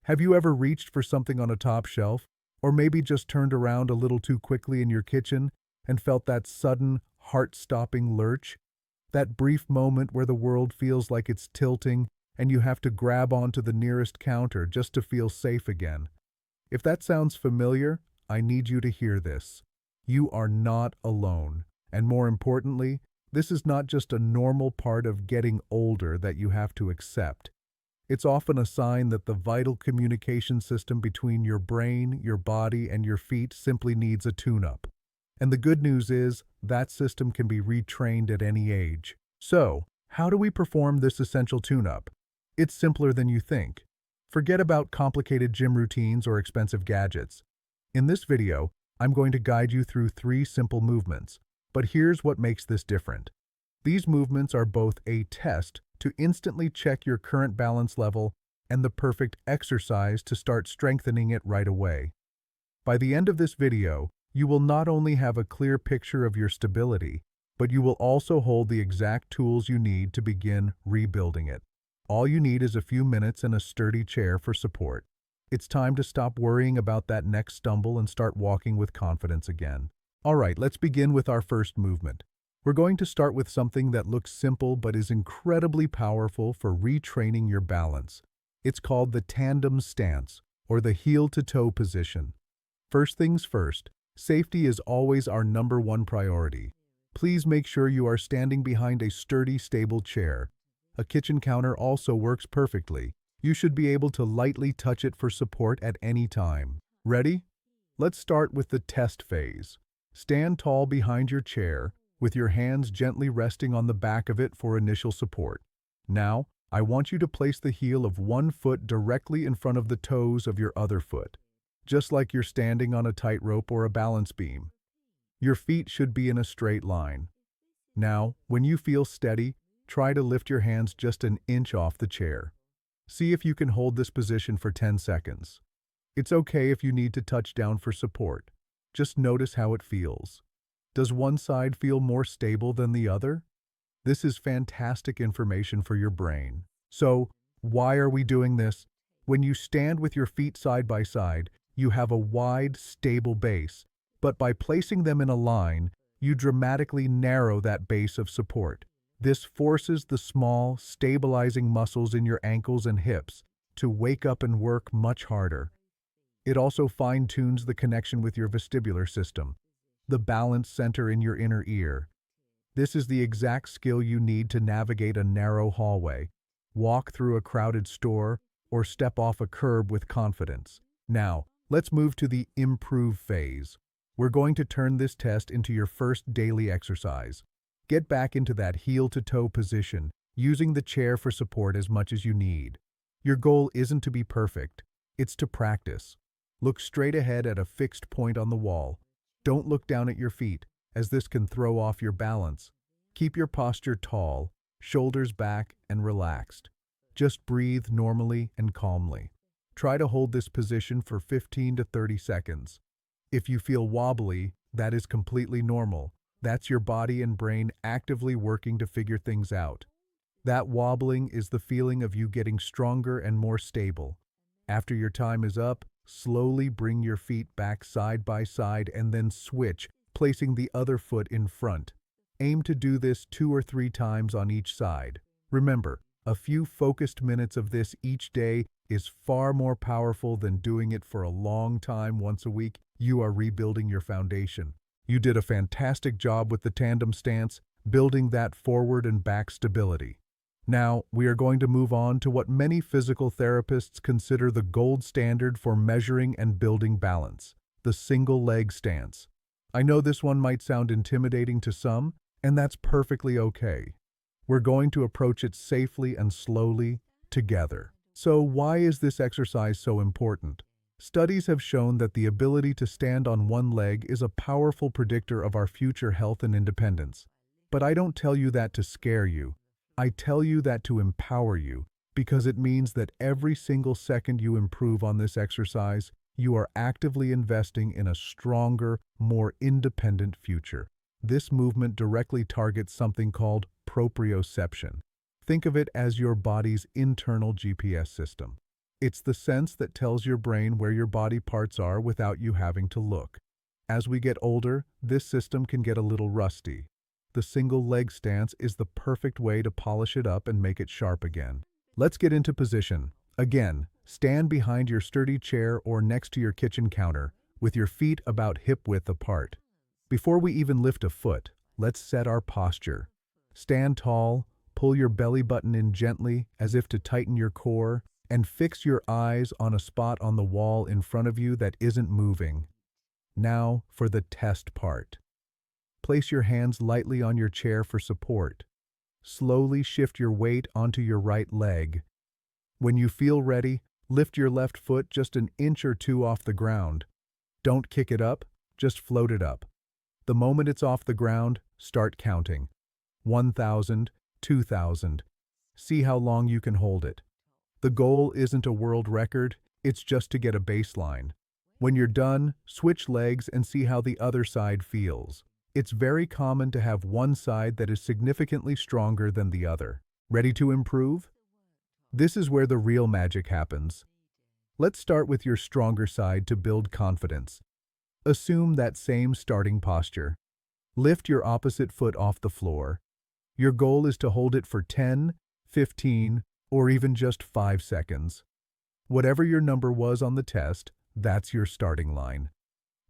Have you ever reached for something on a top shelf, or maybe just turned around a little too quickly in your kitchen and felt that sudden, heart-stopping lurch? That brief moment where the world feels like it's tilting and you have to grab onto the nearest counter just to feel safe again. If that sounds familiar, I need you to hear this. You are not alone. And more importantly, this is not just a normal part of getting older that you have to accept. It's often a sign that the vital communication system between your brain, your body, and your feet simply needs a tune-up. And the good news is, that system can be retrained at any age. So, how do we perform this essential tune-up? It's simpler than you think. Forget about complicated gym routines or expensive gadgets. In this video, I'm going to guide you through 3 simple movements. But here's what makes this different. These movements are both a test to instantly check your current balance level and the perfect exercise to start strengthening it right away. By the end of this video, you will not only have a clear picture of your stability, but you will also hold the exact tools you need to begin rebuilding it. All you need is a few minutes and a sturdy chair for support. It's time to stop worrying about that next stumble and start walking with confidence again. All right, let's begin with our first movement. We're going to start with something that looks simple but is incredibly powerful for retraining your balance. It's called the tandem stance, or the heel-to-toe position. First things first, safety is always our #1 priority. Please make sure you are standing behind a sturdy, stable chair. A kitchen counter also works perfectly. You should be able to lightly touch it for support at any time. Ready? Let's start with the test phase. Stand tall behind your chair, with your hands gently resting on the back of it for initial support. Now, I want you to place the heel of one foot directly in front of the toes of your other foot, just like you're standing on a tightrope or a balance beam. Your feet should be in a straight line. Now, when you feel steady, try to lift your hands just an inch off the chair. See if you can hold this position for 10 seconds. It's okay if you need to touch down for support. Just notice how it feels. Does one side feel more stable than the other? This is fantastic information for your brain. So, why are we doing this? When you stand with your feet side by side, you have a wide, stable base, but by placing them in a line, you dramatically narrow that base of support. This forces the small, stabilizing muscles in your ankles and hips to wake up and work much harder. It also fine-tunes the connection with your vestibular system, the balance center in your inner ear. This is the exact skill you need to navigate a narrow hallway, walk through a crowded store, or step off a curb with confidence. Now, let's move to the improve phase. We're going to turn this test into your first daily exercise. Get back into that heel-to-toe position, using the chair for support as much as you need. Your goal isn't to be perfect, it's to practice. Look straight ahead at a fixed point on the wall. Don't look down at your feet, as this can throw off your balance. Keep your posture tall, shoulders back, and relaxed. Just breathe normally and calmly. Try to hold this position for 15 to 30 seconds. If you feel wobbly, that is completely normal. That's your body and brain actively working to figure things out. That wobbling is the feeling of you getting stronger and more stable. After your time is up, slowly bring your feet back side by side and then switch, placing the other foot in front. Aim to do this 2 or 3 times on each side. Remember, a few focused minutes of this each day is far more powerful than doing it for a long time once a week. You are rebuilding your foundation. You did a fantastic job with the tandem stance, building that forward and back stability. Now, we are going to move on to what many physical therapists consider the gold standard for measuring and building balance, the single leg stance. I know this one might sound intimidating to some, and that's perfectly okay. We're going to approach it safely and slowly, together. So why is this exercise so important? Studies have shown that the ability to stand on one leg is a powerful predictor of our future health and independence. But I don't tell you that to scare you. I tell you that to empower you, because it means that every single second you improve on this exercise, you are actively investing in a stronger, more independent future. This movement directly targets something called proprioception. Think of it as your body's internal GPS system. It's the sense that tells your brain where your body parts are without you having to look. As we get older, this system can get a little rusty. The single leg stance is the perfect way to polish it up and make it sharp again. Let's get into position. Again, stand behind your sturdy chair or next to your kitchen counter, with your feet about hip width apart. Before we even lift a foot, let's set our posture. Stand tall, pull your belly button in gently as if to tighten your core, and fix your eyes on a spot on the wall in front of you that isn't moving. Now for the test part. Place your hands lightly on your chair for support. Slowly shift your weight onto your right leg. When you feel ready, lift your left foot just an inch or two off the ground. Don't kick it up, just float it up. The moment it's off the ground, start counting. 1,000, 2,000. See how long you can hold it. The goal isn't a world record, it's just to get a baseline. When you're done, switch legs and see how the other side feels. It's very common to have one side that is significantly stronger than the other. Ready to improve? This is where the real magic happens. Let's start with your stronger side to build confidence. Assume that same starting posture. Lift your opposite foot off the floor. Your goal is to hold it for 10, 15, or even just 5 seconds. Whatever your number was on the test, that's your starting line.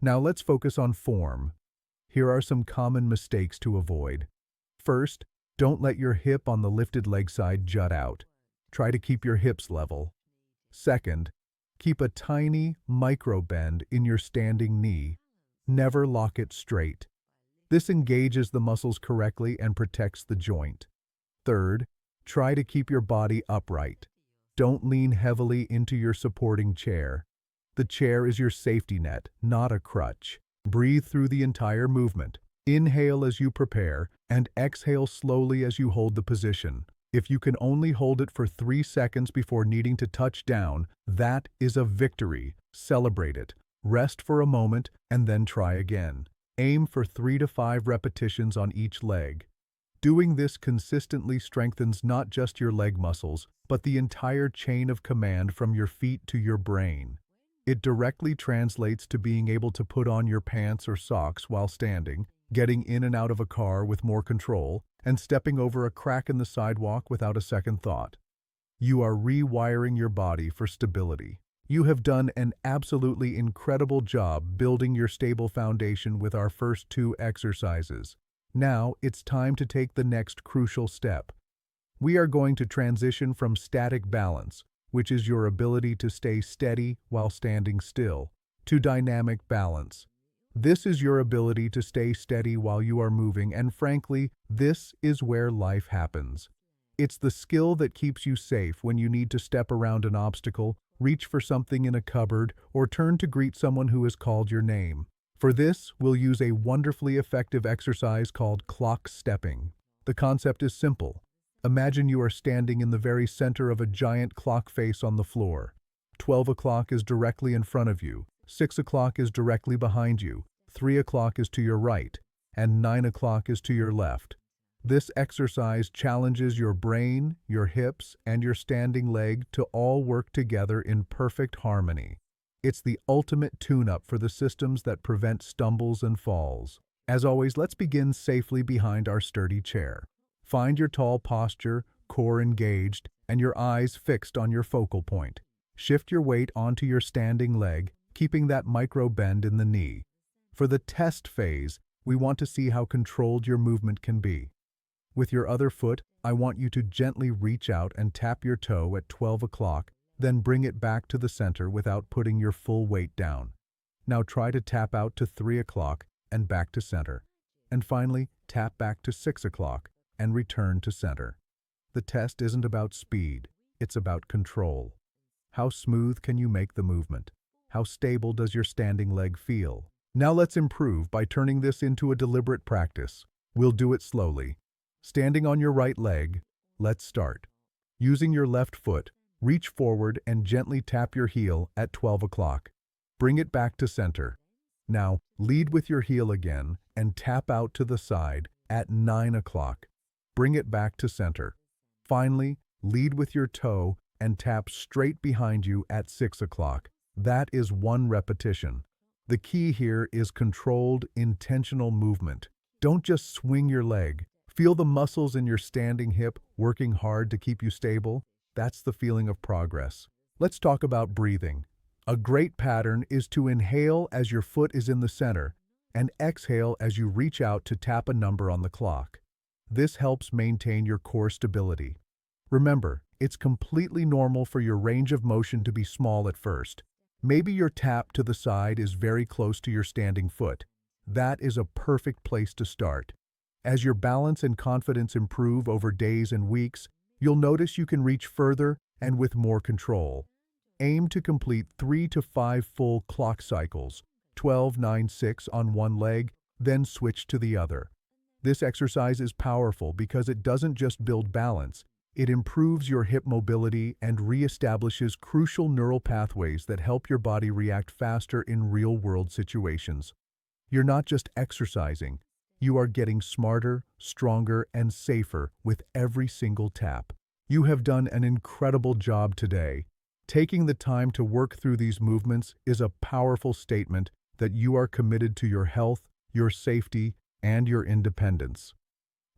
Now let's focus on form. Here are some common mistakes to avoid. First, don't let your hip on the lifted leg side jut out. Try to keep your hips level. Second, keep a tiny micro bend in your standing knee. Never lock it straight. This engages the muscles correctly and protects the joint. Third, try to keep your body upright. Don't lean heavily into your supporting chair. The chair is your safety net, not a crutch. Breathe through the entire movement. Inhale as you prepare, and exhale slowly as you hold the position. If you can only hold it for 3 seconds before needing to touch down, that is a victory. Celebrate it. Rest for a moment, and then try again. Aim for 3 to 5 repetitions on each leg. Doing this consistently strengthens not just your leg muscles, but the entire chain of command from your feet to your brain. It directly translates to being able to put on your pants or socks while standing, getting in and out of a car with more control, and stepping over a crack in the sidewalk without a second thought. You are rewiring your body for stability. You have done an absolutely incredible job building your stable foundation with our first 2 exercises. Now it's time to take the next crucial step. We are going to transition from static balance, which is your ability to stay steady while standing still, to dynamic balance. This is your ability to stay steady while you are moving, and frankly, this is where life happens. It's the skill that keeps you safe when you need to step around an obstacle, reach for something in a cupboard, or turn to greet someone who has called your name. For this, we'll use a wonderfully effective exercise called clock stepping. The concept is simple. Imagine you are standing in the very center of a giant clock face on the floor. 12 o'clock is directly in front of you, 6 o'clock is directly behind you, 3 o'clock is to your right, and 9 o'clock is to your left. This exercise challenges your brain, your hips, and your standing leg to all work together in perfect harmony. It's the ultimate tune-up for the systems that prevent stumbles and falls. As always, let's begin safely behind our sturdy chair. Find your tall posture, core engaged, and your eyes fixed on your focal point. Shift your weight onto your standing leg, keeping that micro bend in the knee. For the test phase, we want to see how controlled your movement can be. With your other foot, I want you to gently reach out and tap your toe at 12 o'clock, then bring it back to the center without putting your full weight down. Now try to tap out to 3 o'clock and back to center. And finally, tap back to 6 o'clock and return to center. The test isn't about speed, it's about control. How smooth can you make the movement? How stable does your standing leg feel? Now let's improve by turning this into a deliberate practice. We'll do it slowly. Standing on your right leg, let's start. Using your left foot, reach forward and gently tap your heel at 12 o'clock. Bring it back to center. Now, lead with your heel again and tap out to the side at 9 o'clock. Bring it back to center. Finally, lead with your toe and tap straight behind you at 6 o'clock. That is one repetition. The key here is controlled, intentional movement. Don't just swing your leg. Feel the muscles in your standing hip working hard to keep you stable. That's the feeling of progress. Let's talk about breathing. A great pattern is to inhale as your foot is in the center and exhale as you reach out to tap a number on the clock. This helps maintain your core stability. Remember, it's completely normal for your range of motion to be small at first. Maybe your tap to the side is very close to your standing foot. That is a perfect place to start. As your balance and confidence improve over days and weeks, you'll notice you can reach further and with more control. Aim to complete 3 to 5 full clock cycles, 12, 9, 6 on one leg, then switch to the other. This exercise is powerful because it doesn't just build balance, it improves your hip mobility and reestablishes crucial neural pathways that help your body react faster in real-world situations. You're not just exercising, you are getting smarter, stronger, and safer with every single tap. You have done an incredible job today. Taking the time to work through these movements is a powerful statement that you are committed to your health, your safety, and your independence.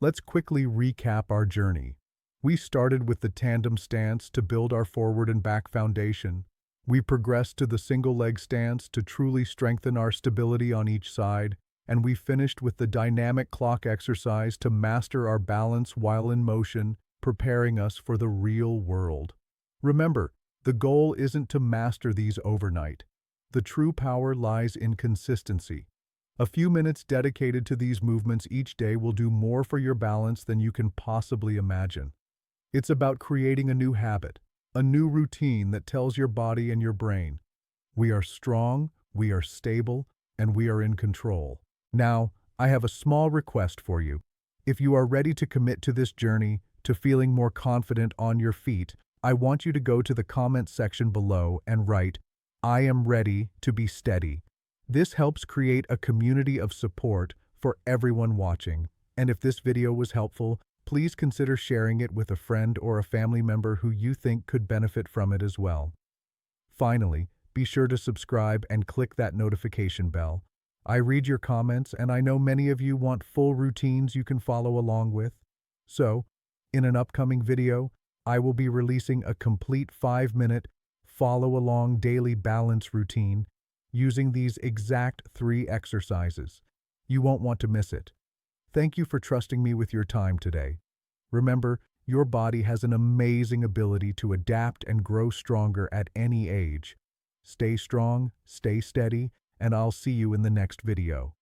Let's quickly recap our journey. We started with the tandem stance to build our forward and back foundation. We progressed to the single leg stance to truly strengthen our stability on each side, and we finished with the dynamic clock exercise to master our balance while in motion, preparing us for the real world. Remember, the goal isn't to master these overnight. The true power lies in consistency. A few minutes dedicated to these movements each day will do more for your balance than you can possibly imagine. It's about creating a new habit, a new routine that tells your body and your brain, we are strong, we are stable, and we are in control. Now, I have a small request for you. If you are ready to commit to this journey, to feeling more confident on your feet, I want you to go to the comment section below and write, I am ready to be steady. This helps create a community of support for everyone watching. And if this video was helpful, please consider sharing it with a friend or a family member who you think could benefit from it as well. Finally, be sure to subscribe and click that notification bell. I read your comments and I know many of you want full routines you can follow along with. So, in an upcoming video, I will be releasing a complete 5-minute follow-along daily balance routine using these exact 3 exercises. You won't want to miss it. Thank you for trusting me with your time today. Remember, your body has an amazing ability to adapt and grow stronger at any age. Stay strong, stay steady, and I'll see you in the next video.